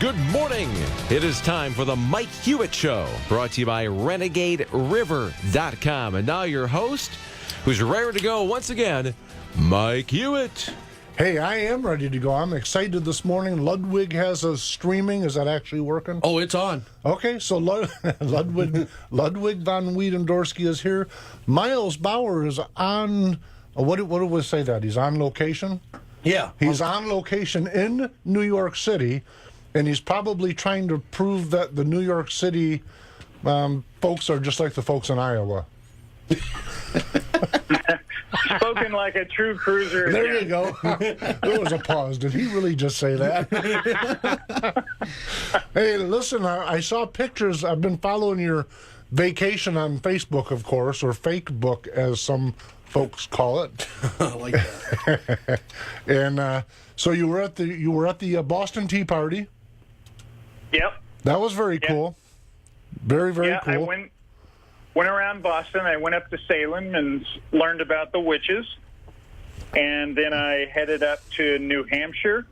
Good morning. It is time for the Mike Hewitt Show, brought to you by RenegadeRiver.com. And now your host, who's ready to go once again, Mike Hewitt. Hey, I am ready to go. I'm excited this morning. Ludwig has us streaming. Is that actually working? Oh, it's on. Okay, so Ludwig von Wiedendorsky is here. Miles Bauer is on, what do we say that? He's on location? Yeah. He's on location in New York City, and he's probably trying to prove that the New York City folks are just like the folks in Iowa. Spoken like a true cruiser. There you go. There was a pause. Did he really just say that? Hey, listen, I saw pictures. I've been following your vacation on Facebook, of course, or Fake Book, as some folks call it. I like that. And so you were at the Boston Tea Party. Yep. That was very cool. Very, very cool. I went around Boston. I went up to Salem and learned about the witches. And then I headed up to New Hampshire.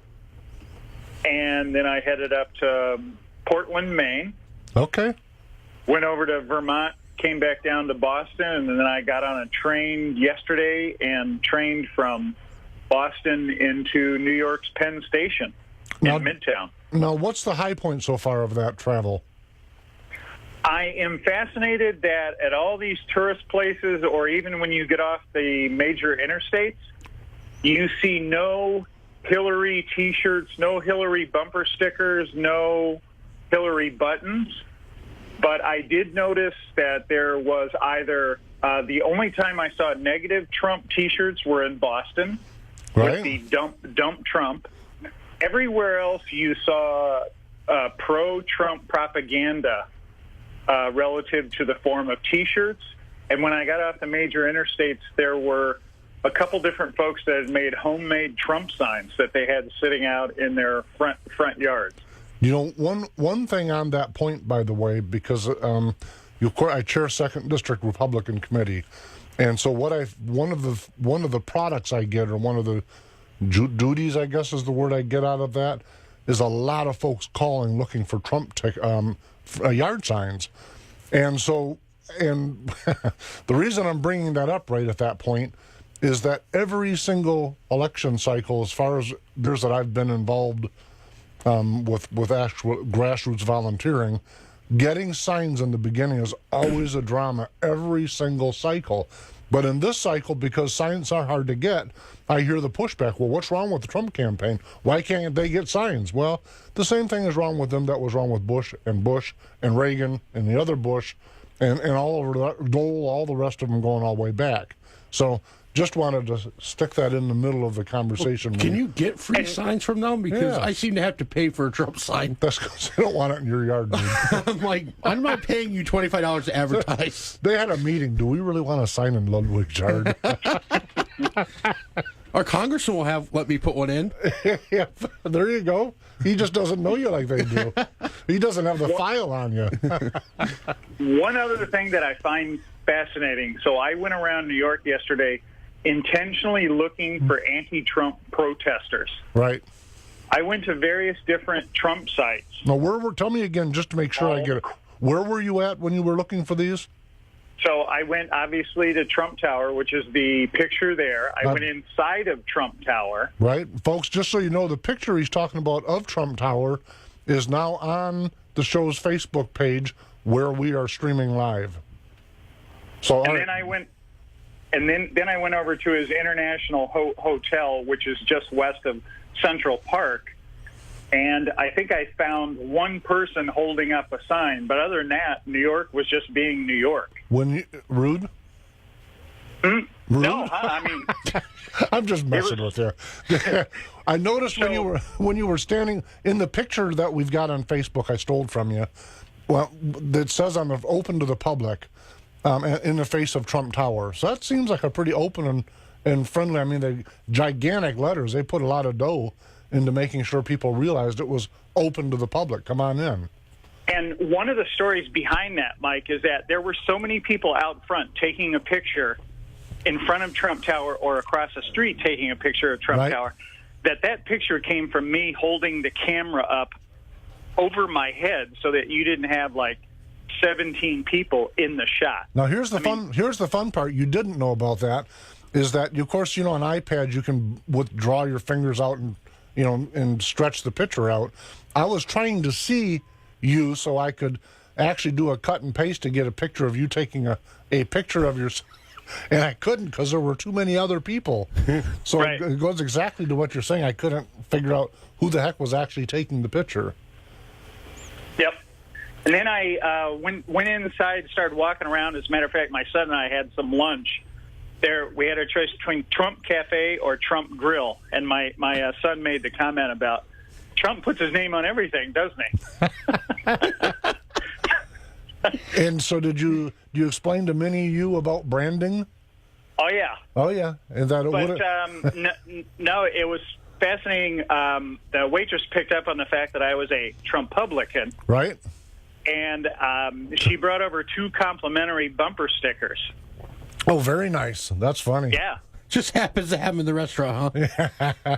And then I headed up to Portland, Maine. Okay. Went over to Vermont, came back down to Boston, and then I got on a train yesterday and trained from Boston into New York's Penn Station in Midtown. Now, what's the high point so far of that travel? I am fascinated that at all these tourist places, or even when you get off the major interstates, you see no Hillary T-shirts, no Hillary bumper stickers, no Hillary buttons. But I did notice that there was either the only time I saw negative Trump T-shirts were in Boston, with the dump Trump. Everywhere else you saw pro-Trump propaganda relative to the form of T-shirts. And when I got off the major interstates, there were a couple different folks that had made homemade Trump signs that they had sitting out in their front yards. You know, one thing on that point, by the way, because I chair 2nd District Republican Committee, and so one of the products I get, or one of the duties, I guess is the word I get out of that, is a lot of folks calling looking for Trump yard signs. And so, and the reason I'm bringing that up right at that point is that every single election cycle, as far as years that I've been involved with actual grassroots volunteering, getting signs in the beginning is always a drama every single cycle. But in this cycle, because signs are hard to get, I hear the pushback. Well, what's wrong with the Trump campaign? Why can't they get signs? Well, the same thing is wrong with them that was wrong with Bush and Reagan and the other Bush and all over Dole, all the rest of them going all the way back. So just wanted to stick that in the middle of the conversation. Can you get free signs from them? Because I seem to have to pay for a Trump sign. That's because they don't want it in your yard, dude. I'm like, I'm not paying you $25 to advertise. They had a meeting. Do we really want a sign in Ludwig's yard? Our congressman will let me put one in. Yeah, there you go. He just doesn't know you like they do. He doesn't have the file on you. One other thing that I find fascinating. So I went around New York yesterday intentionally looking for anti-Trump protesters. Right. I went to various different Trump sites. Now, tell me again, just to make sure I get it. Where were you at when you were looking for these? So I went, obviously, to Trump Tower, which is the picture there. I went inside of Trump Tower. Right. Folks, just so you know, the picture he's talking about of Trump Tower is now on the show's Facebook page where we are streaming live. So, and then I went... And then I went over to his International Hotel, which is just west of Central Park, and I think I found one person holding up a sign. But other than that, New York was just being New York. Rude? Rude? No, I mean... I'm just messing with you. I noticed when you were standing in the picture that we've got on Facebook I stole from you, well, that says on the open to the public, in the face of Trump Tower. So that seems like a pretty open and friendly. I mean, the gigantic letters, they put a lot of dough into making sure people realized it was open to the public. Come on in. And one of the stories behind that, Mike, is that there were so many people out front taking a picture in front of Trump Tower or across the street taking a picture of Trump Tower, that picture came from me holding the camera up over my head so that you didn't have like 17 people in the shot. Now here's the fun part you didn't know about that is that, of course, on iPads you can withdraw your fingers out and and stretch the picture out. I was trying to see you so I could actually do a cut and paste to get a picture of you taking a picture of your, and I couldn't because there were too many other people. So Right. it goes exactly to what you're saying. I couldn't figure out who the heck was actually taking the picture. Yep. And then I went inside, started walking around. As a matter of fact, my son and I had some lunch. There, we had a choice between Trump Cafe or Trump Grill, and my son made the comment about Trump puts his name on everything, doesn't he? And so did you explain to Minnie you about branding? Oh yeah. Oh yeah, and that. But no, it was fascinating. The waitress picked up on the fact that I was a Trumpublican, right? And she brought over 2 complimentary bumper stickers. Oh, very nice. That's funny. Yeah. Just happens to have them in the restaurant, huh?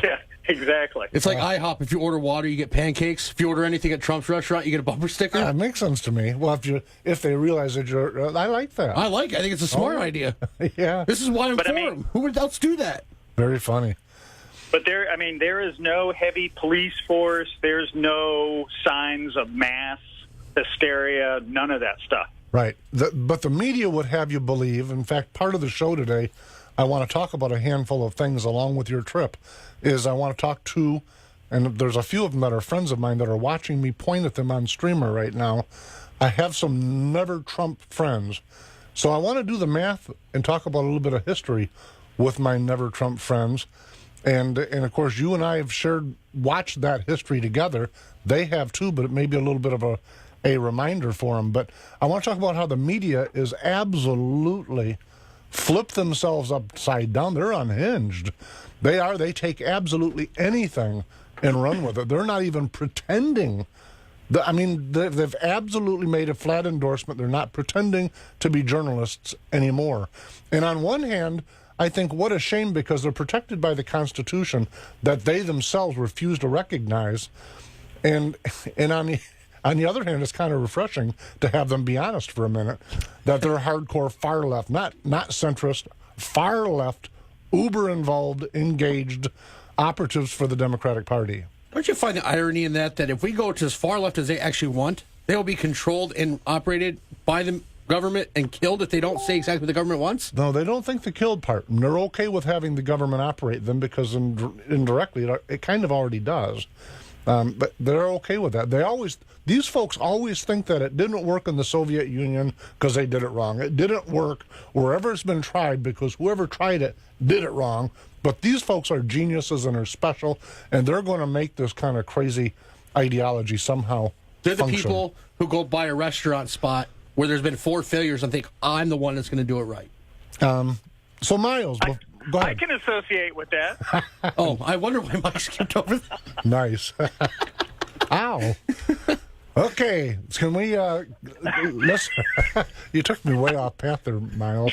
Yeah, exactly. It's like IHOP. If you order water, you get pancakes. If you order anything at Trump's restaurant, you get a bumper sticker. That makes sense to me. Well, if they realize that you're, I like that. I think it's a smart idea. Yeah. This is why I'm But for I mean- him. Who would else do that? Very funny. But there is no heavy police force. There's no signs of mass hysteria, none of that stuff. Right. But the media would have you believe, in fact, part of the show today, I want to talk about a handful of things along with your trip, is I want to talk to, and there's a few of them that are friends of mine that are watching me point at them on streamer right now. I have some never Trump friends. So I want to do the math and talk about a little bit of history with my never Trump friends. And of course, you and I have watched that history together. They have too, but it may be a little bit of a reminder for them. But I want to talk about how the media is absolutely flipped themselves upside down. They're unhinged. They take absolutely anything and run with it. They're not even pretending. They've absolutely made a flat endorsement. They're not pretending to be journalists anymore. And on one hand, I think what a shame, because they're protected by the Constitution that they themselves refuse to recognize. And on the other hand, it's kind of refreshing to have them be honest for a minute, that they're hardcore far left, not centrist, far left, uber involved, engaged operatives for the Democratic Party. Don't you find the irony in that if we go to as far left as they actually want, they will be controlled and operated by the government and killed if they don't say exactly what the government wants? No, they don't think the killed part. And they're okay with having the government operate them because indirectly it kind of already does. But they're okay with that. These folks always think that it didn't work in the Soviet Union because they did it wrong. It didn't work wherever it's been tried because whoever tried it did it wrong. But these folks are geniuses and are special, and they're going to make this kind of crazy ideology somehow They're the function. people who go buy a restaurant spot where there's been 4 failures and think, I'm the one that's going to do it right. So, Miles, go I ahead. can associate with that. Oh, I wonder why Mike skipped over that. Nice. Ow. Okay, can we, let's, you took me way off path there, Miles.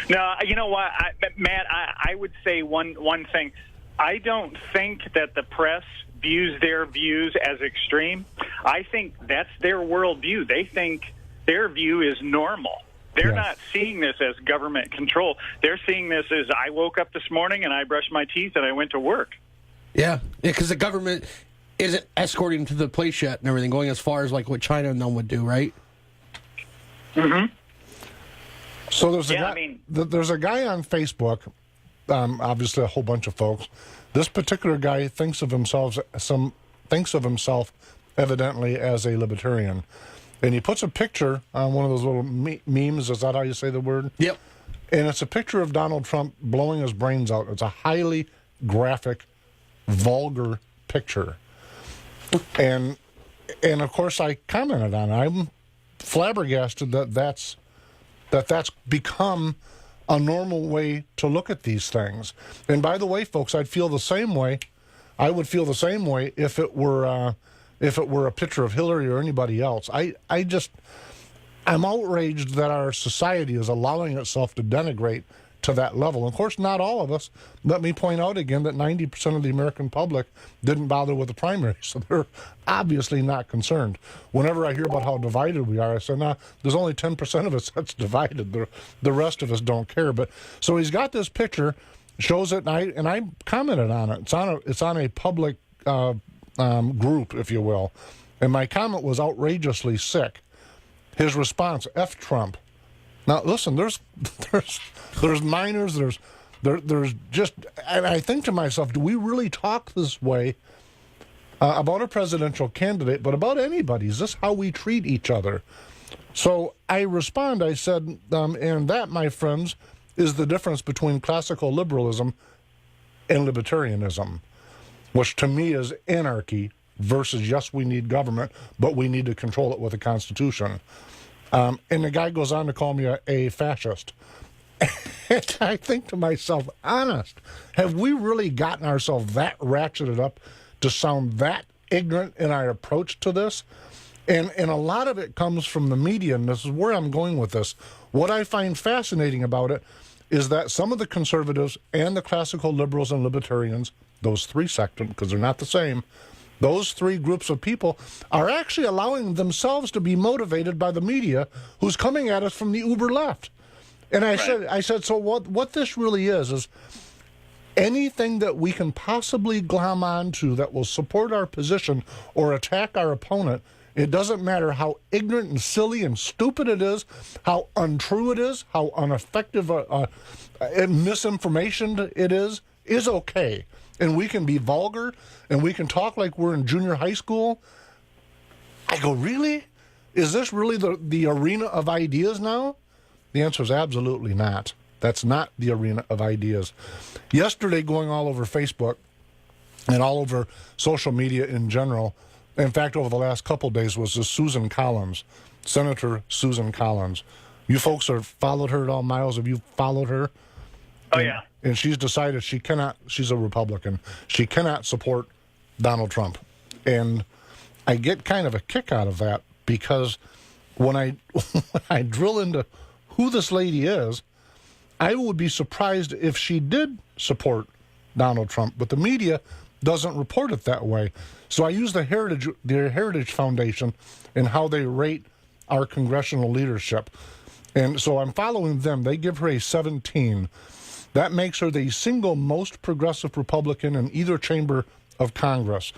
No, you know what, Matt, I would say one thing. I don't think that the press views their views as extreme. I think that's their worldview. They think their view is normal. They're not seeing this as government control. They're seeing this as I woke up this morning and I brushed my teeth and I went to work. Yeah, because the government isn't escorting to the place yet and everything, going as far as like what China and them would do, right? Mm-hmm. So there's a Yeah, guy, I mean- there's a guy on Facebook, obviously a whole bunch of folks. This particular guy thinks of himself evidently as a libertarian. And he puts a picture on one of those little memes. Is that how you say the word? Yep. And it's a picture of Donald Trump blowing his brains out. It's a highly graphic, vulgar picture. And of course I commented on it. I'm flabbergasted that's become a normal way to look at these things. And by the way, folks, I'd feel the same way. I would feel the same way if it were a picture of Hillary or anybody else. I'm outraged that our society is allowing itself to denigrate to that level. Of course, not all of us. Let me point out again that 90% of the American public didn't bother with the primary, so they're obviously not concerned. Whenever I hear about how divided we are, I say, nah, there's only 10% of us that's divided. The rest of us don't care. But so he's got this picture, shows it, and I commented on it. It's on a public group, if you will, and my comment was outrageously sick. His response: "F Trump." Now, listen, there's minors, there's just, and I think to myself, do we really talk this way about a presidential candidate, but about anybody? Is this how we treat each other? So I respond, I said, and that, my friends, is the difference between classical liberalism and libertarianism, which to me is anarchy versus, yes, we need government, but we need to control it with a constitution. And the guy goes on to call me a fascist. And I think to myself, honest, have we really gotten ourselves that ratcheted up to sound that ignorant in our approach to this? And a lot of it comes from the media, and this is where I'm going with this. What I find fascinating about it is that some of the conservatives and the classical liberals and libertarians, those three sectors, because they're not the same, those three groups of people are actually allowing themselves to be motivated by the media, who's coming at us from the uber left. And I said, so what this really is anything that we can possibly glom onto that will support our position or attack our opponent. It doesn't matter how ignorant and silly and stupid it is, how untrue it is, how ineffective misinformation it is okay. And we can be vulgar, and we can talk like we're in junior high school. I go, really? Is this really the arena of ideas now? The answer is absolutely not. That's not the arena of ideas. Yesterday, going all over Facebook and all over social media in general, in fact, over the last couple of days, was this Susan Collins, Senator Susan Collins. You folks have followed her at all, Miles? Have you followed her? Oh, yeah. And she's decided she's a Republican. She cannot support Donald Trump. And I get kind of a kick out of that because when I drill into who this lady is, I would be surprised if she did support Donald Trump. But the media doesn't report it that way. So I use the Heritage Foundation and how they rate our congressional leadership. And so I'm following them. They give her a 17. That makes her the single most progressive Republican in either chamber of Congress.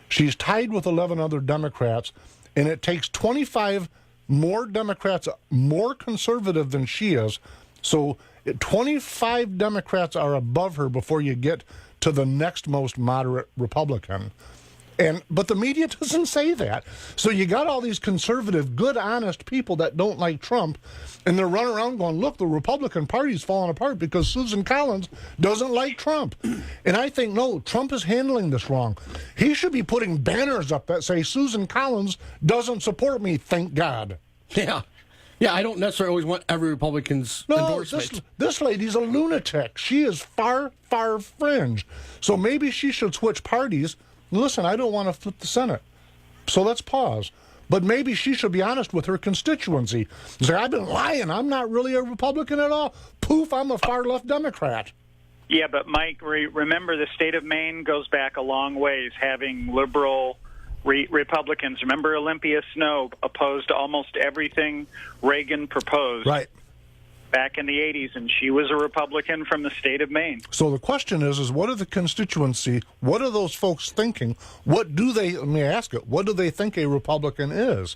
She's tied with 11 other Democrats, and it takes 25 more Democrats more conservative than she is. So 25 Democrats are above her before you get to the next most moderate Republican. But the media doesn't say that. So you got all these conservative, good, honest people that don't like Trump, and they're running around going, look, the Republican Party's falling apart because Susan Collins doesn't like Trump. And I think, no, Trump is handling this wrong. He should be putting banners up that say, Susan Collins doesn't support me, thank God. Yeah. Yeah, I don't necessarily always want every Republican's endorsement. This lady's a lunatic. She is far, far fringe. So maybe she should switch parties. Listen, I don't want to flip the Senate, so let's pause. But maybe she should be honest with her constituency. Say, I've been lying. I'm not really a Republican at all. Poof, I'm a far-left Democrat. Yeah, but Mike, remember the state of Maine goes back a long ways, having liberal Republicans. Remember Olympia Snowe opposed almost everything Reagan proposed. Right. Back in the 80s, and she was a Republican from the state of Maine. So the question is what are the constituency, what are those folks thinking? Let me ask it, what do they think a Republican is?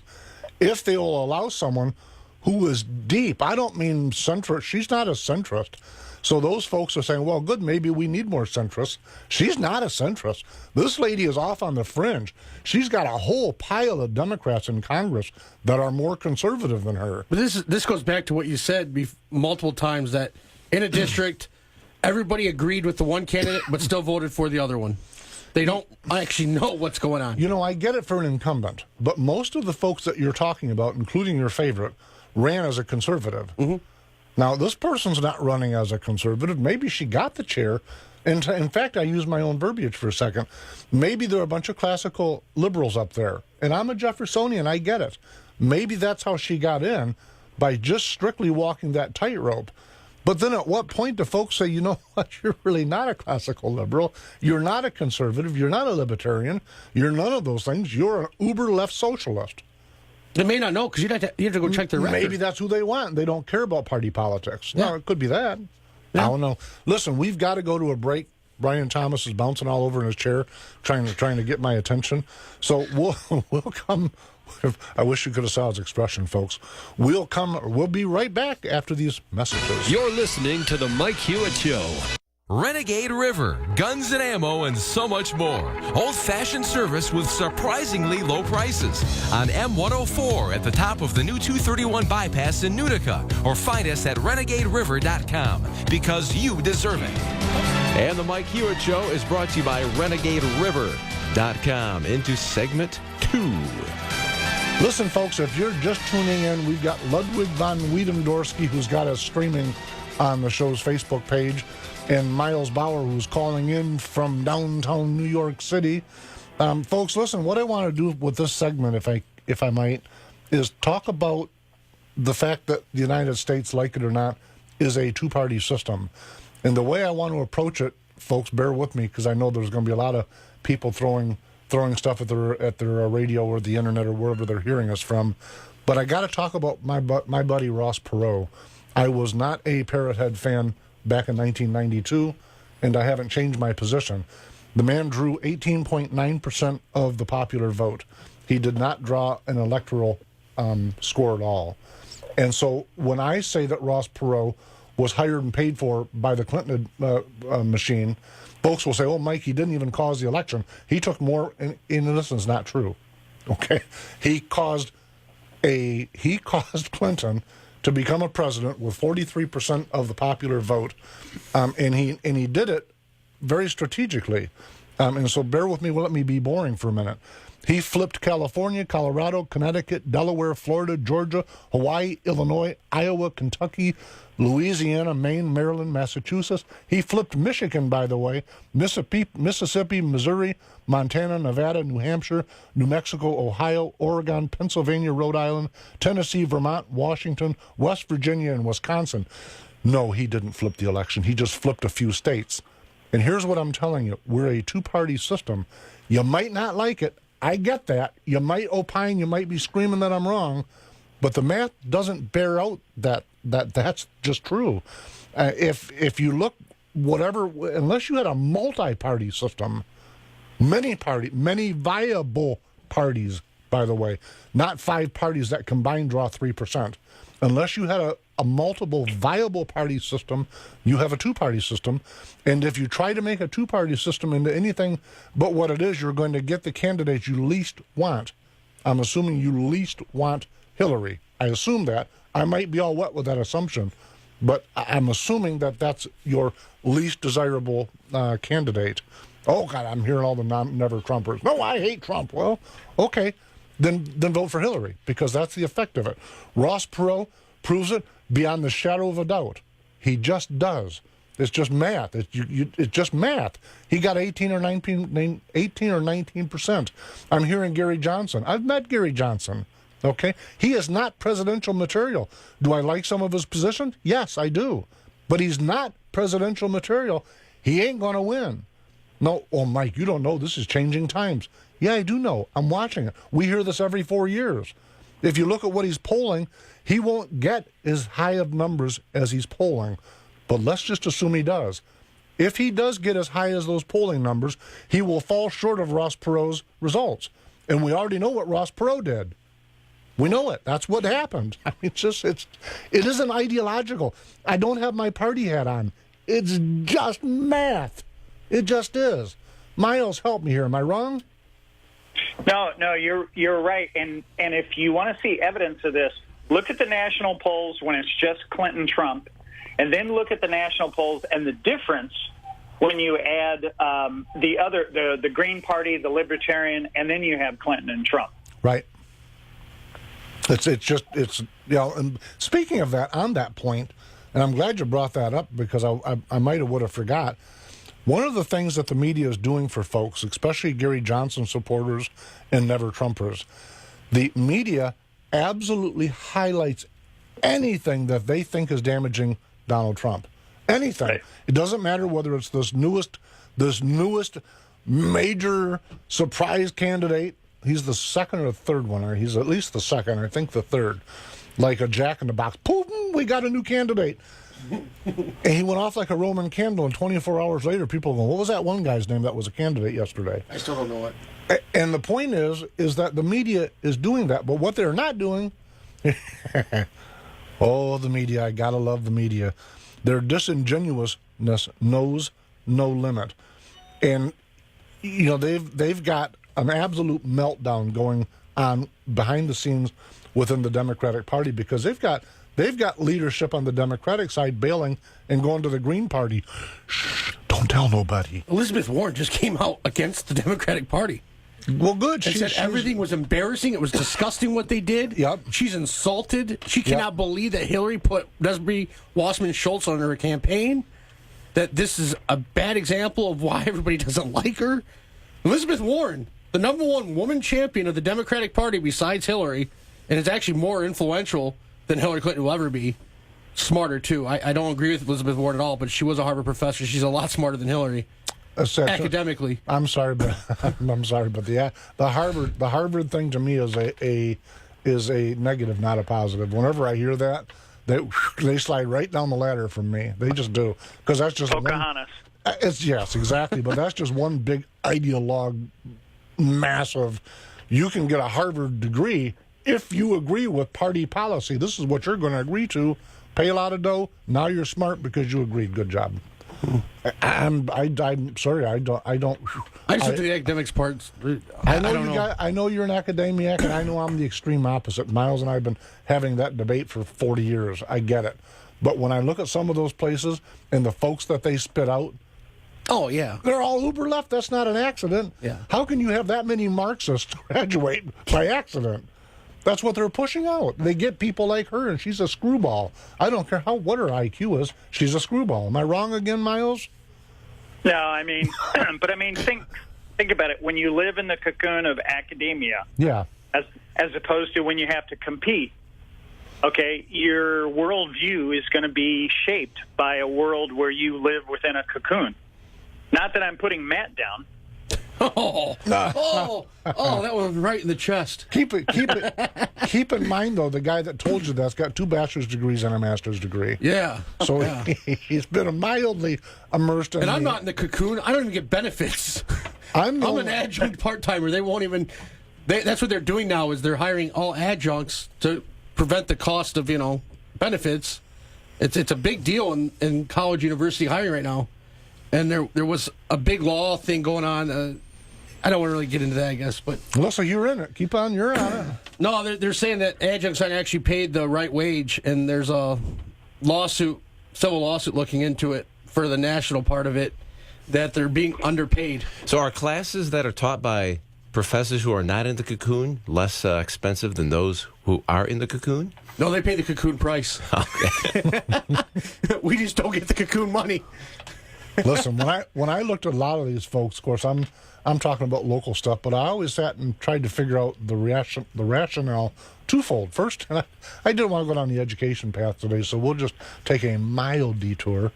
If they will allow someone who is deep, I don't mean centrist, she's not a centrist. So those folks are saying, well, good, maybe we need more centrists. She's not a centrist. This lady is off on the fringe. She's got a whole pile of Democrats in Congress that are more conservative than her. But this goes back to what you said multiple times, that in a district, everybody agreed with the one candidate but still voted for the other one. They don't actually know what's going on. You know, I get it for an incumbent, but most of the folks that you're talking about, including your favorite, ran as a conservative. Mm-hmm. Now, this person's not running as a conservative. Maybe she got the chair. And in fact, I use my own verbiage for a second. Maybe there are a bunch of classical liberals up there. And I'm a Jeffersonian. I get it. Maybe that's how she got in, by just strictly walking that tightrope. But then at what point do folks say, you know what, you're really not a classical liberal, you're not a conservative, you're not a libertarian, you're none of those things, you're an uber left socialist? They may not know because you have to go check their record. Maybe that's who they want. They don't care about party politics. Yeah. No, it could be that. Yeah. I don't know. Listen, we've got to go to a break. Brian Thomas is bouncing all over in his chair, trying to get my attention. So we'll come. I wish you could have saw his expression, folks. We'll be right back after these messages. You're listening to the Mike Hewitt Show. Renegade River, guns and ammo, and so much more. Old-fashioned service with surprisingly low prices. On M104 at the top of the new 231 bypass in Utica. Or find us at renegaderiver.com because you deserve it. And the Mike Hewitt Show is brought to you by renegaderiver.com. Into segment 2. Listen, folks, if you're just tuning in, we've got Ludwig von Wiedendorsky, who's got us streaming on the show's Facebook page, and Miles Bauer, who's calling in from downtown New York City. Folks, listen, what I want to do with this segment, if I might, is talk about the fact that the United States, like it or not, is a two-party system. And the way I want to approach it, folks, bear with me, because I know there's going to be a lot of people throwing stuff at their radio or the internet or wherever they're hearing us from. But I got to talk about my buddy Ross Perot. I was not a Parrot Head fan back in 1992, and I haven't changed my position. The man drew 18.9% of the popular vote. He did not draw an electoral score at all. And so when I say that Ross Perot was hired and paid for by the Clinton machine, folks will say, oh, Mike, he didn't even cause the election. He took more, and this is not true. Okay? He caused Clinton to become a president with 43% of the popular vote, and he did it very strategically. And so bear with me, let me be boring for a minute. He flipped California, Colorado, Connecticut, Delaware, Florida, Georgia, Hawaii, Illinois, Iowa, Kentucky, Louisiana, Maine, Maryland, Massachusetts. He flipped Michigan, by the way, Mississippi, Missouri, Montana, Nevada, New Hampshire, New Mexico, Ohio, Oregon, Pennsylvania, Rhode Island, Tennessee, Vermont, Washington, West Virginia, and Wisconsin. No, he didn't flip the election. He just flipped a few states. And here's what I'm telling you. We're a two-party system. You might not like it. I get that. You might opine, you might be screaming that I'm wrong, but the math doesn't bear out that's just true. If you look, unless you had a multi-party system, many viable parties, by the way, not 5 parties that combined draw 3%. Unless you had a multiple viable party system, you have a two-party system. And if you try to make a two-party system into anything but what it is, you're going to get the candidates you least want. I'm assuming you least want Hillary. I assume that. I might be all wet with that assumption, but I'm assuming that that's your least desirable candidate. Oh, God, I'm hearing all the never Trumpers. No, I hate Trump. Well, okay, then vote for Hillary, because that's the effect of it. Ross Perot proves it beyond the shadow of a doubt. He just does. It's just math. It's just math. He got 18 or 19%. I'm hearing Gary Johnson. I've met Gary Johnson. Okay? He is not presidential material. Do I like some of his positions? Yes, I do. But he's not presidential material. He ain't going to win. No, oh, Mike, you don't know. This is changing times. Yeah, I do know. I'm watching it. We hear this every 4 years. If you look at what he's polling, he won't get as high of numbers as he's polling. But let's just assume he does. If he does get as high as those polling numbers, he will fall short of Ross Perot's results. And we already know what Ross Perot did. We know it. That's what happened. I mean, it isn't ideological. I don't have my party hat on. It's just math. It just is. Miles, help me here. Am I wrong? No, you're right. And if you want to see evidence of this, look at the national polls when it's just Clinton, Trump, and then look at the national polls and the difference when you add the Green Party, the Libertarian, and then you have Clinton and Trump. Right. And speaking of that, on that point, and I'm glad you brought that up because I might have would have forgot. One of the things that the media is doing for folks, especially Gary Johnson supporters and Never Trumpers, the media absolutely highlights anything that they think is damaging Donald Trump. Anything. Right. It doesn't matter whether it's this newest major surprise candidate. He's the second or third one, or he's at least the second, I think the third. Like a jack in the box. Putin, we got a new candidate. And he went off like a Roman candle, and 24 hours later, people go, what was that one guy's name that was a candidate yesterday? I still don't know it. And the point is that the media is doing that, but what they're not doing, oh, the media, I gotta love the media. Their disingenuousness knows no limit. And, you know, they've got an absolute meltdown going on behind the scenes within the Democratic Party because they've got leadership on the Democratic side bailing and going to the Green Party. Shh, don't tell nobody. Elizabeth Warren just came out against the Democratic Party. Well, good. She said everything was embarrassing. It was disgusting what they did. Yep. She's insulted. She cannot believe that Hillary put Desiree Wasserman Schultz on her campaign. That this is a bad example of why everybody doesn't like her. Elizabeth Warren, the #1 woman champion of the Democratic Party besides Hillary, and is actually more influential than Hillary Clinton will ever be. Smarter, too. I don't agree with Elizabeth Warren at all, but she was a Harvard professor. She's a lot smarter than Hillary. Academically. I'm sorry, but the Harvard thing to me is a negative, not a positive. Whenever I hear that, they slide right down the ladder from me. They just do, because that's just Pocahontas. Yes, exactly. But that's just one big ideologue mass of. You can get a Harvard degree if you agree with party policy. This is what you're going to agree to. Pay a lot of dough. Now you're smart because you agreed. Good job. I'm sorry. I don't. I just looked at the academics part. I know you're an academic, and I know I'm the extreme opposite. Miles and I have been having that debate for 40 years. I get it, but when I look at some of those places and the folks that they spit out, oh yeah, they're all uber left. That's not an accident. Yeah. How can you have that many Marxists graduate by accident? That's what they're pushing out. They get people like her, and she's a screwball. I don't care what her IQ is. She's a screwball. Am I wrong again, Miles? No, I mean, but I mean, think about it. When you live in the cocoon of academia, Yeah. as opposed to when you have to compete, okay, your worldview is going to be shaped by a world where you live within a cocoon. Not that I'm putting Matt down. Oh, that was right in the chest. Keep in mind, though, the guy that told you that's got 2 bachelor's degrees and a master's degree. Yeah. So he's been mildly immersed in. And I'm not in the cocoon. I don't even get benefits. I'm an adjunct part-timer. They won't even. That's what they're doing now. Is they're hiring all adjuncts to prevent the cost of benefits. It's a big deal in college university hiring right now. And there was a big law thing going on. I don't want to really get into that, I guess. But so you're in it. Keep on. You're on it. No, they're saying that adjuncts aren't actually paid the right wage, and there's a civil lawsuit looking into it for the national part of it, that they're being underpaid. So are classes that are taught by professors who are not in the cocoon less expensive than those who are in the cocoon? No, they pay the cocoon price. Okay. We just don't get the cocoon money. Listen, when I looked at a lot of these folks, of course, I'm talking about local stuff, but I always sat and tried to figure out the rationale twofold. First, and I didn't want to go down the education path today, so we'll just take a mild detour.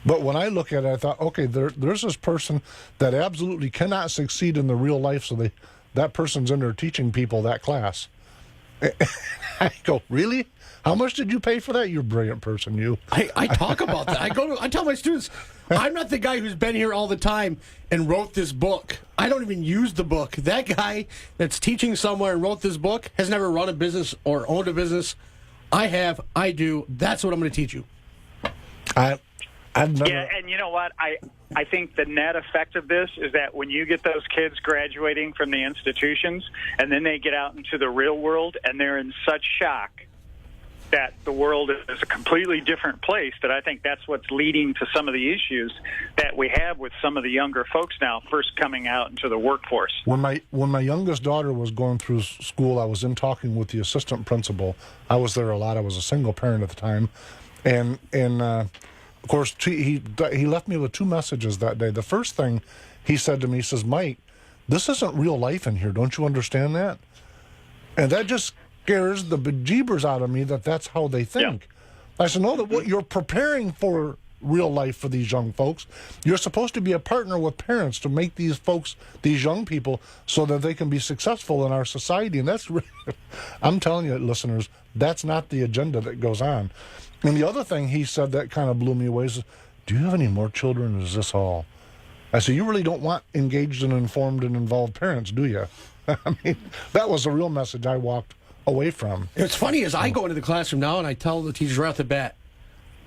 But when I look at it, I thought, okay, there's this person that absolutely cannot succeed in the real life, so that person's in there teaching people that class. I go, really? How much did you pay for that? You're a brilliant person, you. I talk about that. I tell my students, I'm not the guy who's been here all the time and wrote this book. I don't even use the book. That guy that's teaching somewhere and wrote this book has never run a business or owned a business. I have. I do. That's what I'm going to teach you. I've never... Yeah, and you know what? I think the net effect of this is that when you get those kids graduating from the institutions and then they get out into the real world and they're in such shock that the world is a completely different place, that I think that's what's leading to some of the issues that we have with some of the younger folks now first coming out into the workforce. When my youngest daughter was going through school, I was in talking with the assistant principal. I was there a lot. I was a single parent at the time. And of course, he left me with 2 messages that day. The first thing he said to me, he says, Mike, this isn't real life in here. Don't you understand that? And that just scares the bejeebers out of me that's how they think. I said, no, that what you're preparing for real life for these young folks. You're supposed to be a partner with parents to make these folks, these young people, so that they can be successful in our society. And that's really, I'm telling you, listeners, that's not the agenda that goes on. And the other thing he said that kind of blew me away is, do you have any more children, or is this all? I said, you really don't want engaged and informed and involved parents, do you? I mean, that was the real message I walked away from. What's funny is I go into the classroom now and I tell the teachers right off the bat,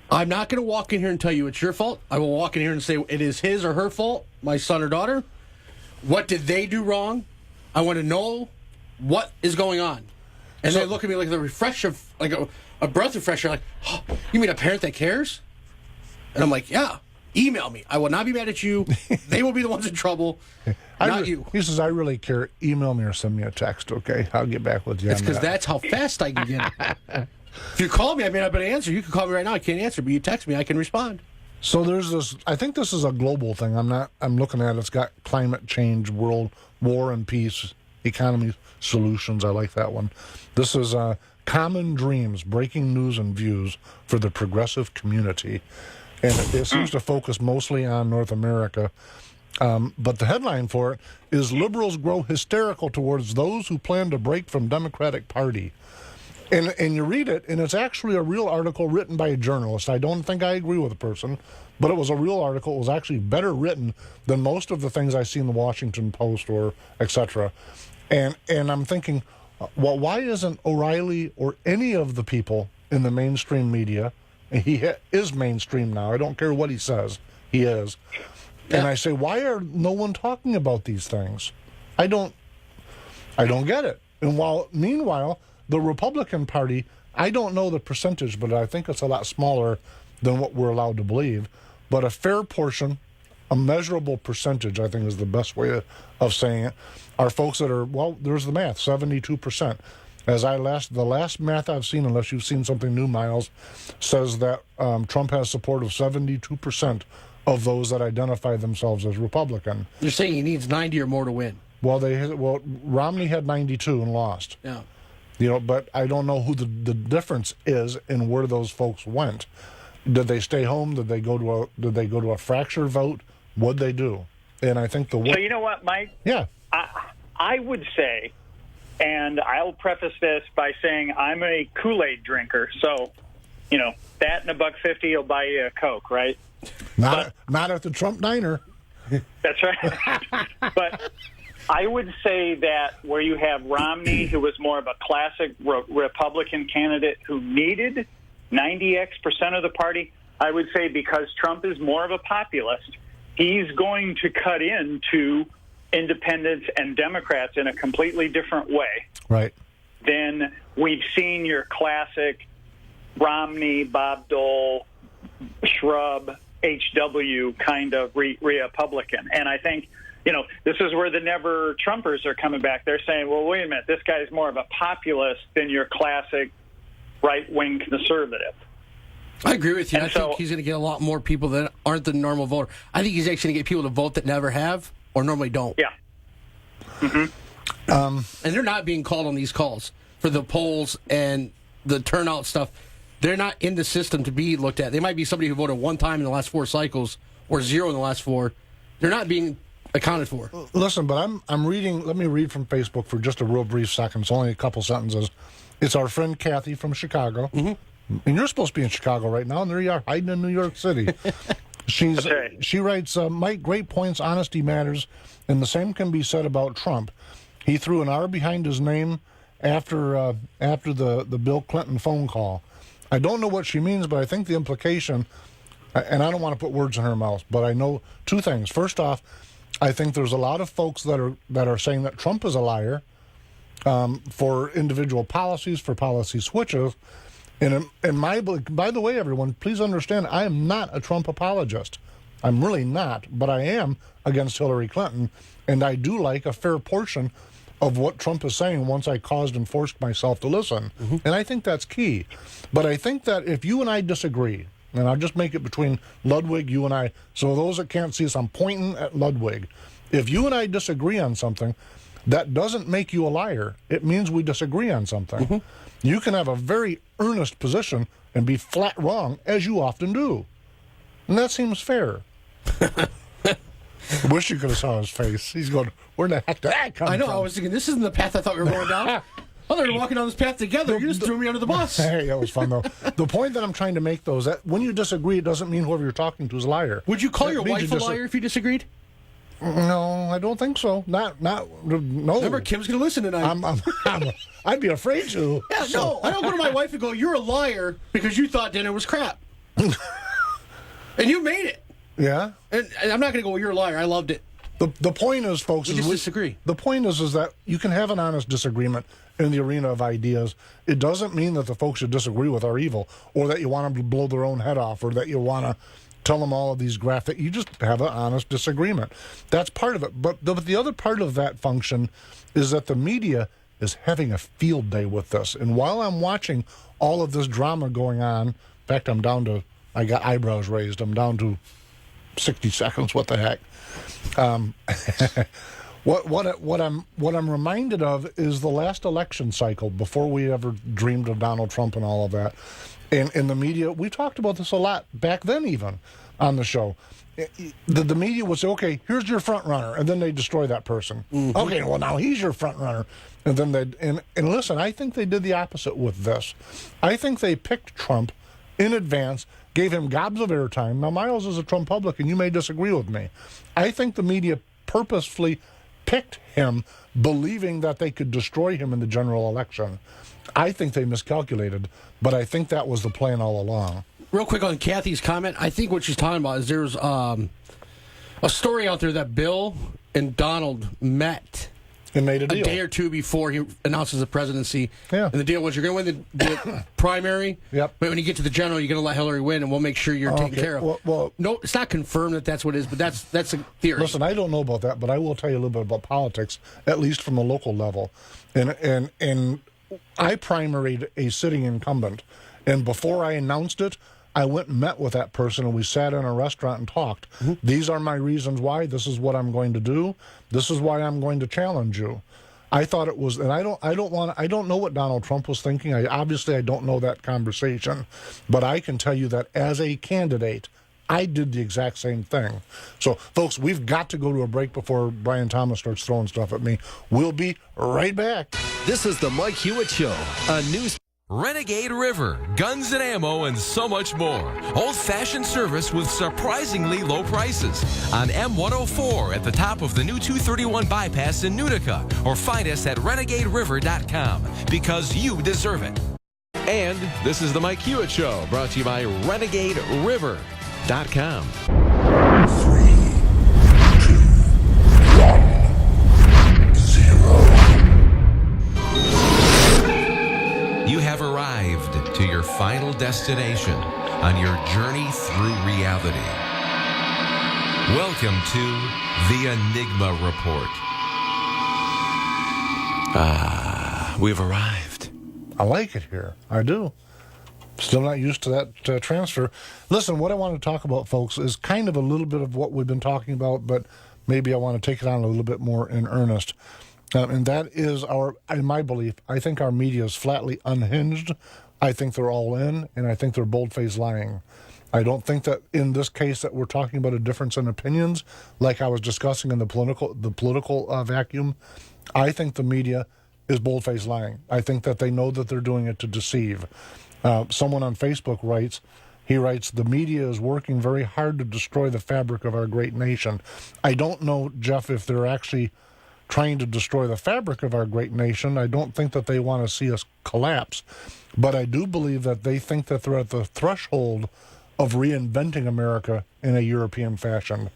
I'm not going to walk in here and tell you it's your fault. I will walk in here and say it is his or her fault, my son or daughter. What did they do wrong? I want to know what is going on. And they look at me like the refresher, like a breath refresher, like, oh, you mean a parent that cares? And I'm like, yeah, email me. I will not be mad at you. They will be the ones in trouble, not you. He says, I really care. Email me or send me a text, okay? I'll get back with you. It's because that's how fast I can get it. If you call me, I may not be able to answer. You can call me right now. I can't answer, but you text me, I can respond. So there's this, I think this is a global thing. I'm looking at it. It's got climate change, world war and peace, economy solutions. I like that one. This is common dreams, breaking news and views for the progressive community. And it seems to focus mostly on North America. But the headline for it is liberals grow hysterical towards those who plan to break from Democratic Party. And you read it, and it's actually a real article written by a journalist. I don't think I agree with the person, but it was a real article. It was actually better written than most of the things I see in the Washington Post or et cetera. And I'm thinking, well, why isn't O'Reilly or any of the people in the mainstream media, and he is mainstream now, I don't care what he says, he is. Yeah. And I say, why are no one talking about these things? I don't get it. And meanwhile, the Republican Party, I don't know the percentage, but I think it's a lot smaller than what we're allowed to believe. But a fair portion, a measurable percentage, I think is the best way of saying it, are folks that are, well, there's the math, 72%. The last math I've seen, unless you've seen something new, Miles, says that Trump has support of 72% of those that identify themselves as Republican. You're saying he needs 90 or more to win. Well, Romney had 92 and lost. Yeah. You know, but I don't know who the difference is in where those folks went. Did they stay home? Did they go to a fracture vote? What'd they do? And I think So you know what, Mike? Yeah. I would say, and I'll preface this by saying I'm a Kool-Aid drinker, so you know that and $1.50 will buy you a Coke, right? Not at the Trump diner. That's right. But I would say that where you have Romney, who was more of a classic Republican candidate who needed 90% of the party, I would say because Trump is more of a populist, he's going to cut into independents and Democrats in a completely different way. Right. Than we've seen your classic Romney, Bob Dole, Shrub, HW kind of Republican. And I think, you know, this is where the never Trumpers are coming back. They're saying, well, wait a minute, this guy's more of a populist than your classic right-wing conservative. I agree with you. And I think he's going to get a lot more people that aren't the normal voter. I think he's actually going to get people to vote that never have or normally don't. Yeah. Mm-hmm. And they're not being called on these calls for the polls and the turnout stuff. They're not in the system to be looked at. They might be somebody who voted one time in the last 4 cycles or 0 in the last 4. They're not being accounted for. Listen, but I'm reading. Let me read from Facebook for just a real brief second. It's only a couple sentences. It's our friend Kathy from Chicago. Mm-hmm. And you're supposed to be in Chicago right now, and there you are hiding in New York City. She writes, Mike, great points, honesty matters, and the same can be said about Trump. He threw an R behind his name after the Bill Clinton phone call. I don't know what she means, but I think the implication, and I don't want to put words in her mouth, but I know 2 things. First off, I think there's a lot of folks that are saying that Trump is a liar for individual policies, for policy switches. And by the way, everyone, please understand, I am not a Trump apologist. I'm really not, but I am against Hillary Clinton, and I do like a fair portion of what Trump is saying once I caused and forced myself to listen. Mm-hmm. And I think that's key. But I think that if you and I disagree, and I'll just make it between Ludwig, you and I, so those that can't see us, I'm pointing at Ludwig. If you and I disagree on something, That doesn't make you a liar. It means we disagree on something. You can have a very earnest position and be flat wrong, as you often do. And that seems fair. I wish you could have saw his face. He's going, where the heck did that come from? I know, I was thinking, this isn't the path I thought we were going down. Oh, they were walking down this path together. You just threw me under the bus. Hey, that was fun, though. The point that I'm trying to make, though, is that when you disagree, it doesn't mean whoever you're talking to is a liar. Would you call That your means wife a liar if you disagreed? No, I don't think so. No. Remember, Kim's going to listen tonight. I'd be afraid to. Yeah, no, I don't go to my wife and go, you're a liar because you thought dinner was crap. And you made it. Yeah. And I'm not going to go, well, you're a liar. I loved it. The point is, folks, We just disagree. The point is that you can have an honest disagreement in the arena of ideas. It doesn't mean that the folks you disagree with are evil, or that you want them to blow their own head off, or that you want to tell them all of these graphic. You just have an honest disagreement. That's part of it. But the other part of that function is that the media is having a field day with this. And while I'm watching all of this drama going on, in fact, I got eyebrows raised. I'm down to 60 seconds. What the heck? What I'm reminded of is the last election cycle before we ever dreamed of Donald Trump and all of that. And in the media, we talked about this a lot back then, even on the show. The media would say, okay, here's your front runner, and then they destroy that person. Okay, well, now he's your front runner. And then and listen, I think they did the opposite with this. I think they picked Trump in advance, gave him gobs of airtime. Now, Miles is a Trumpublican. You may disagree with me. I think the media purposefully picked him, believing that they could destroy him in the general election. I think they miscalculated, but I think that was the plan all along. Real quick on Kathy's comment, I think what she's talking about is there's a story out there that Bill and Donald met and made a deal a day or two before he announces the presidency. Yeah. And the deal was you're going to win the primary, Yep. but when you get to the general, you're going to let Hillary win, and we'll make sure you're taken care of. Well, no, it's not confirmed that that's what it is, but that's a theory. Listen, I don't know about that, but I will tell you a little bit about politics, at least from a local level. And I primaried a sitting incumbent, and before I announced it, I went and met with that person, and we sat in a restaurant and talked. These are my reasons why. This is what I'm going to do. This is why I'm going to challenge you. I thought it was, and I don't know what Donald Trump was thinking. I don't know that conversation, but I can tell you that as a candidate, I did the exact same thing. So, folks, we've got to go to a break before Brian Thomas starts throwing stuff at me. We'll be right back. This is the Mike Hewitt Show, a news. Renegade River, guns and ammo, and so much more. Old-fashioned service with surprisingly low prices. On M104 at the top of the new 231 bypass in Utica. Or find us at renegaderiver.com because you deserve it. And this is the Mike Hewitt Show, brought to you by renegaderiver.com. 3, 2, 1, 0. You have arrived to your final destination on your journey through reality. Welcome to the Enigma Report. We've arrived. I like it here. I do. Still not used to that transfer. Listen, what I want to talk about, folks, is kind of a little bit of what we've been talking about, but maybe I want to take it on a little bit more in earnest. And that is in my belief, I think our media is flatly unhinged. I think they're all in, and I think they're bold-faced lying. I don't think that in this case that we're talking about a difference in opinions, like I was discussing in the political vacuum. I think the media is bold-faced lying. I think that they know that they're doing it to deceive. Someone on Facebook writes, the media is working very hard to destroy the fabric of our great nation. I don't know, Jeff, if they're actually trying to destroy the fabric of our great nation. I don't think that they want to see us collapse. But I do believe that they think that they're at the threshold of reinventing America in a European fashion.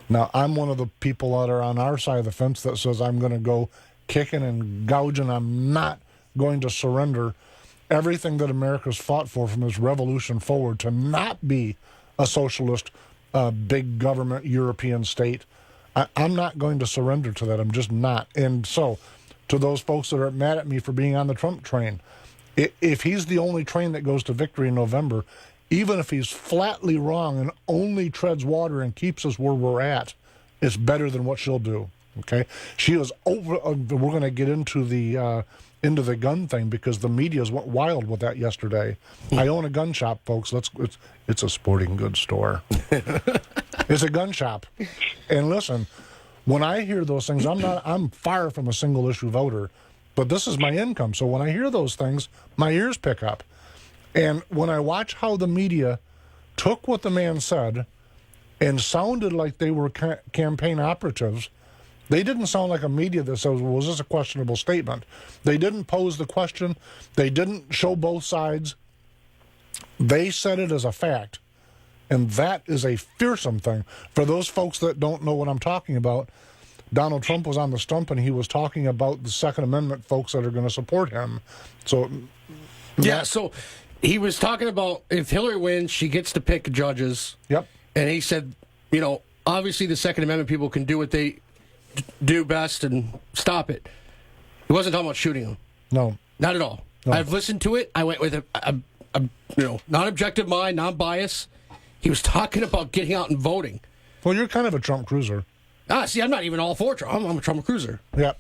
Now, I'm one of the people that are on our side of the fence that says I'm going to go kicking and gouging. I'm not going to surrender everything that America's fought for from its revolution forward to not be a socialist, big government European state. I'm not going to surrender to that. I'm just not. And so, to those folks that are mad at me for being on the Trump train, if he's the only train that goes to victory in November, even if he's flatly wrong and only treads water and keeps us where we're at, it's better than what she'll do. Okay, she was over. We're going to get into the gun thing because the media's went wild with that yesterday. I own a gun shop, folks. It's a sporting goods store. It's a gun shop, and listen, when I hear those things, I'm far from a single issue voter, but this is my income. So when I hear those things, my ears pick up, and when I watch how the media took what the man said and sounded like they were campaign operatives. They didn't sound like a media that says, well, was this a questionable statement? They didn't pose the question. They didn't show both sides. They said it as a fact. And that is a fearsome thing. For those folks that don't know what I'm talking about, Donald Trump was on the stump and he was talking about the Second Amendment folks that are going to support him. So, yeah, so he was talking about if Hillary wins, she gets to pick judges. Yep. And he said, obviously the Second Amendment people can do what they do best and stop it. He wasn't talking about shooting him. No. Not at all. No. I've listened to it. I went with a non-objective mind, non-bias. He was talking about getting out and voting. Well, you're kind of a Trump cruiser. See, I'm not even all for Trump. I'm a Trump cruiser. Yeah.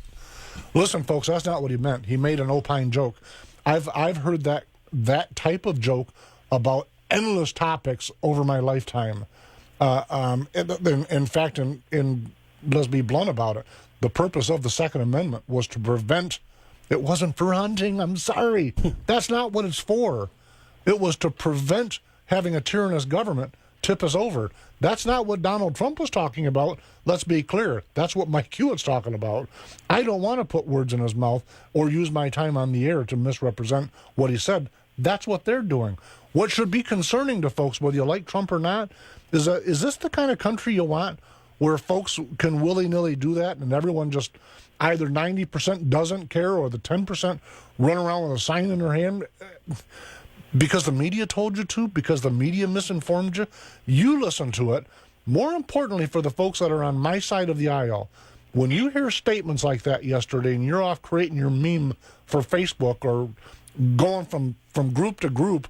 Listen, folks, that's not what he meant. He made an opine joke. I've heard that type of joke about endless topics over my lifetime. In fact, let's be blunt about it. The purpose of the Second Amendment was to prevent. It wasn't for hunting. I'm sorry. That's not what it's for. It was to prevent having a tyrannous government tip us over. That's not what Donald Trump was talking about. Let's be clear. That's what Mike Hewitt's talking about. I don't want to put words in his mouth or use my time on the air to misrepresent what he said. That's what they're doing. What should be concerning to folks, whether you like Trump or not, is this the kind of country you want where folks can willy-nilly do that and everyone just either 90% doesn't care or the 10% run around with a sign in their hand because the media told you to, because the media misinformed you? You listen to it. More importantly, for the folks that are on my side of the aisle, when you hear statements like that yesterday and you're off creating your meme for Facebook or going from group to group,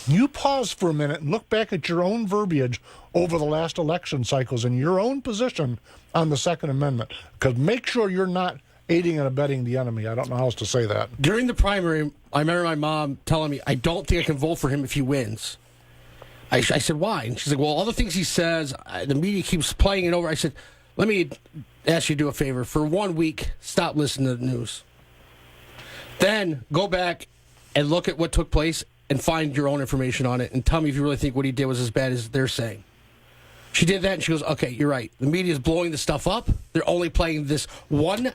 you pause for a minute and look back at your own verbiage over the last election cycles and your own position on the Second Amendment. Because make sure you're not aiding and abetting the enemy. I don't know how else to say that. During the primary, I remember my mom telling me, I don't think I can vote for him if he wins. I said, why? And she's like, well, all the things he says, the media keeps playing it over. I said, let me ask you to do a favor. For 1 week, stop listening to the news. Then go back and look at what took place and find your own information on it and tell me if you really think what he did was as bad as they're saying. She did that and she goes, okay, you're right. The media is blowing the stuff up. They're only playing this 1,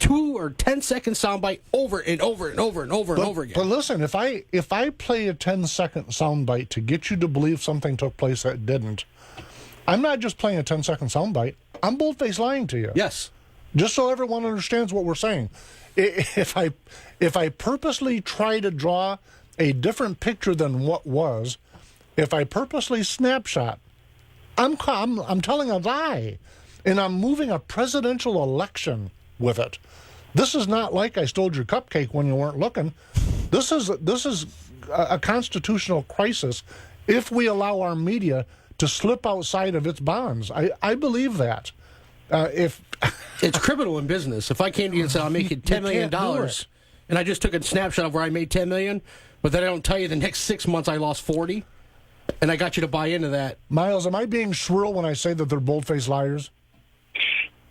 2, or 10-second soundbite over and over and over and over and over again. But listen, if I play a 10-second soundbite to get you to believe something took place that didn't, I'm not just playing a 10-second soundbite. I'm bold-faced lying to you. Yes. Just so everyone understands what we're saying. If I purposely try to draw a different picture than what was, if I purposely snapshot, I'm telling a lie, and I'm moving a presidential election with it. This is not like I stole your cupcake when you weren't looking. This is a constitutional crisis if we allow our media to slip outside of its bonds. I believe that. If it's criminal in business. If I came to you and said, I'm making $10 million, and I just took a snapshot of where I made $10 million, but then I don't tell you the next 6 months I lost 40, and I got you to buy into that. Miles, am I being shrill when I say that they're bold-faced liars?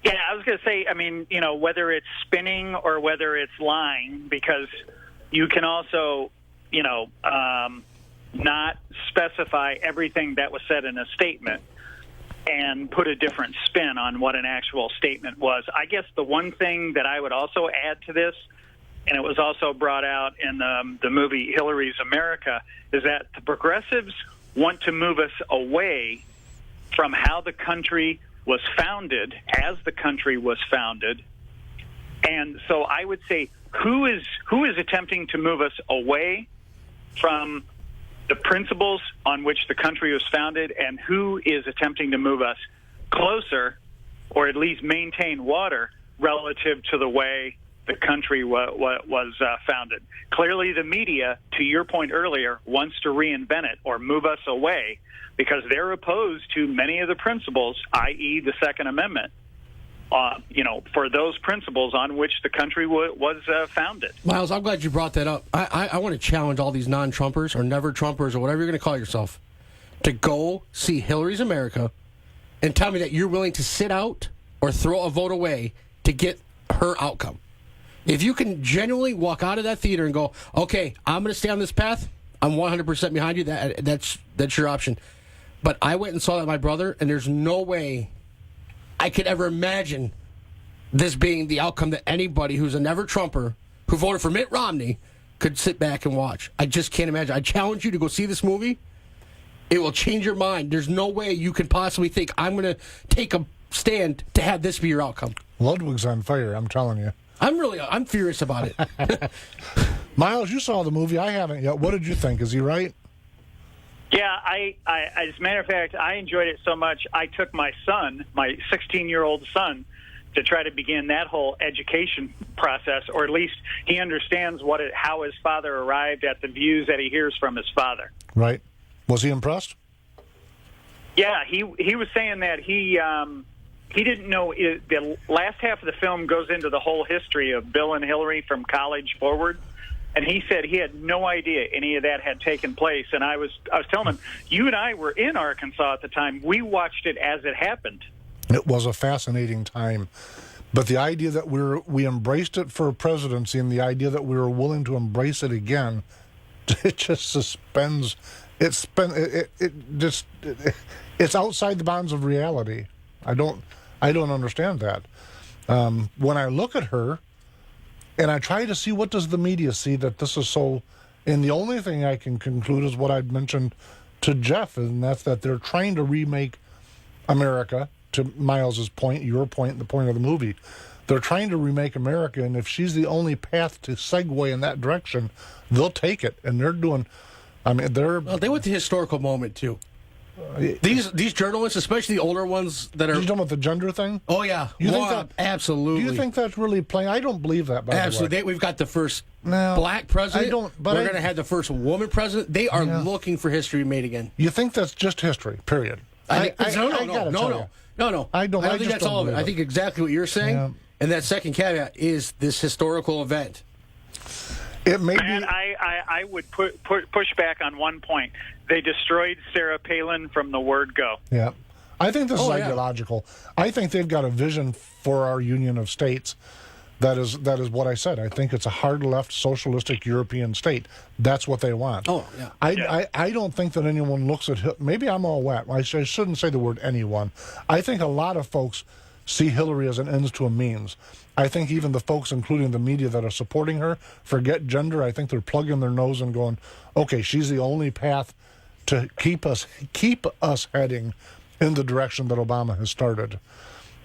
Yeah, I was going to say, I mean, whether it's spinning or whether it's lying, because you can also, not specify everything that was said in a statement and put a different spin on what an actual statement was. I guess the one thing that I would also add to this, and it was also brought out in the movie Hillary's America, is that the progressives want to move us away from how the country was founded, as the country was founded. And so I would say, who is attempting to move us away from the principles on which the country was founded, and who is attempting to move us closer, or at least maintain water, relative to the way the country was founded? Clearly, the media, to your point earlier, wants to reinvent it or move us away because they're opposed to many of the principles, i.e. the Second Amendment. for those principles on which the country was founded. Miles, I'm glad you brought that up. I want to challenge all these non-Trumpers or never-Trumpers or whatever you're going to call yourself to go see Hillary's America and tell me that you're willing to sit out or throw a vote away to get her outcome. If you can genuinely walk out of that theater and go, okay, I'm going to stay on this path, I'm 100% behind you, that's your option. But I went and saw that with my brother, and there's no way I could ever imagine this being the outcome that anybody who's a never-Trumper who voted for Mitt Romney could sit back and watch. I just can't imagine. I challenge you to go see this movie. It will change your mind. There's no way you can possibly think, I'm going to take a stand to have this be your outcome. Ludwig's on fire, I'm telling you. I'm furious about it. Miles, you saw the movie. I haven't yet. What did you think? Is he right? Yeah, I as a matter of fact, I enjoyed it so much, I took my son, my 16-year-old son, to try to begin that whole education process, or at least he understands how his father arrived at the views that he hears from his father. Right. Was he impressed? Yeah, he was saying that he didn't know the last half of the film goes into the whole history of Bill and Hillary from college forward. And he said he had no idea any of that had taken place. And I was telling him, you and I were in Arkansas at the time. We watched it as it happened. It was a fascinating time. But the idea that we embraced it for presidency, and the idea that we were willing to embrace it again, it just suspends. It's outside the bounds of reality. I don't understand that. When I look at her, and I try to see, what does the media see that this is so... And the only thing I can conclude is what I'd mentioned to Jeff, and that's that they're trying to remake America, to Miles's point, your point, the point of the movie. They're trying to remake America, and if she's the only path to segue in that direction, they'll take it. And they're doing... Well, they went to historical moment, too. These journalists, especially the older ones that are... You talking about the gender thing? Oh, yeah. You think that, absolutely. Do you think that's really playing? I don't believe that, by absolutely. the way. We've got the first black president. We're going to have the first woman president. They are looking for history made again. You think that's just history, period? No. I don't think that's all of it. I think exactly what you're saying. Yeah. And that second caveat is this historical event. It may Man, be... I would push back on one point. They destroyed Sarah Palin from the word go. Yeah. I think this is ideological. I think they've got a vision for our Union of States that is what I said. I think it's a hard-left, socialistic European state. That's what they want. Oh, yeah. I don't think that anyone looks at... Maybe I'm all wet. I shouldn't say the word anyone. I think a lot of folks see Hillary as an ends to a means. I think even the folks, including the media that are supporting her, forget gender. I think they're plugging their nose and going, okay, she's the only path to keep us heading in the direction that Obama has started.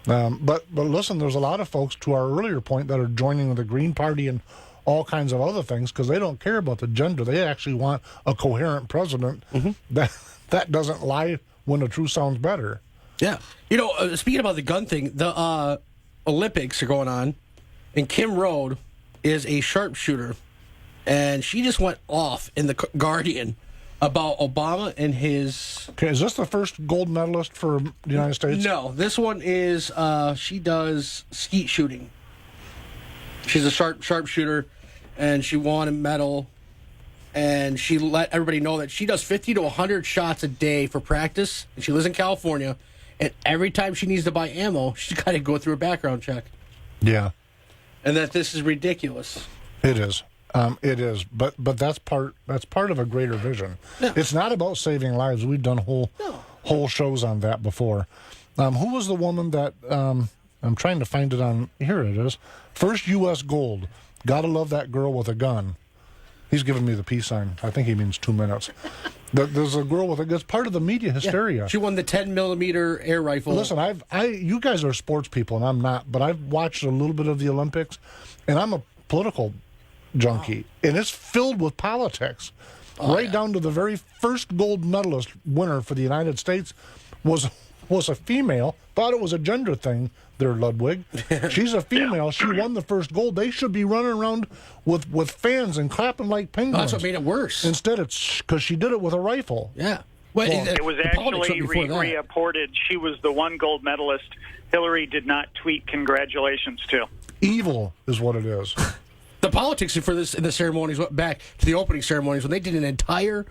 But listen, there's a lot of folks, to our earlier point, that are joining the Green Party and all kinds of other things because they don't care about the gender. They actually want a coherent president that doesn't lie when the truth sounds better. Yeah. Speaking about the gun thing, the Olympics are going on, and Kim Rode is a sharpshooter, and she just went off in the Guardian about Obama and his... Okay, is this the first gold medalist for the United States? No, this one is, she does skeet shooting. She's a sharpshooter, and she won a medal, and she let everybody know that she does 50 to 100 shots a day for practice, and she lives in California, and every time she needs to buy ammo, she's got to go through a background check. Yeah. And that this is ridiculous. It is. It is, but that's part of a greater vision. Yeah. It's not about saving lives. We've done whole shows on that before. Who was the woman that I'm trying to find it on? Here it is. First U.S. gold. Gotta love that girl with a gun. He's giving me the peace sign. I think he means 2 minutes. There's a girl with a gun. It's part of the media hysteria. Yeah. She won the 10-millimeter air rifle. Listen, you guys are sports people, and I'm not, but I've watched a little bit of the Olympics, and I'm a political junkie, and it's filled with politics. Down to the very first gold medalist winner for the United States was a female. Thought it was a gender thing there, Ludwig. She's a female. She won the first gold. They should be running around with fans and clapping like penguins. That's what made it worse. Instead, it's because she did it with a rifle. Yeah. Well, It was the politics actually went before that. reported she was the one gold medalist Hillary did not tweet congratulations to. Evil is what it is. The politics for this in the ceremonies went back to the opening ceremonies when they did an entire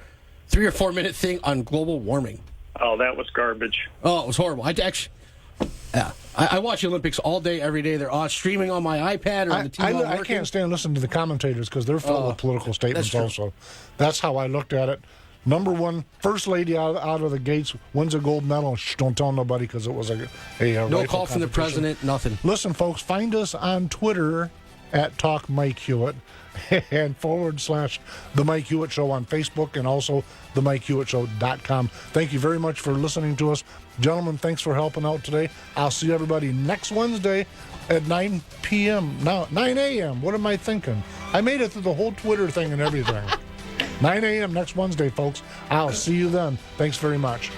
3 or 4 minute thing on global warming. Oh, that was garbage. Oh, it was horrible. I watch the Olympics all day, every day. They're on streaming on my iPad or on the TV. I can't stand listening to the commentators because they're filled with political statements true. also. That's how I looked at it. Number one, first lady out of the gates wins a gold medal. Shh, don't tell nobody because it was a No rifle call from the competition. president, nothing. Listen, folks, find us on Twitter at Talk Mike Hewitt and / The Mike Hewitt Show on Facebook and also themikehewitt.com. Thank you very much for listening to us. Gentlemen, thanks for helping out today. I'll see everybody next Wednesday at 9 p.m. Now, 9 a.m. What am I thinking? I made it through the whole Twitter thing and everything. 9 a.m. next Wednesday, folks. I'll see you then. Thanks very much.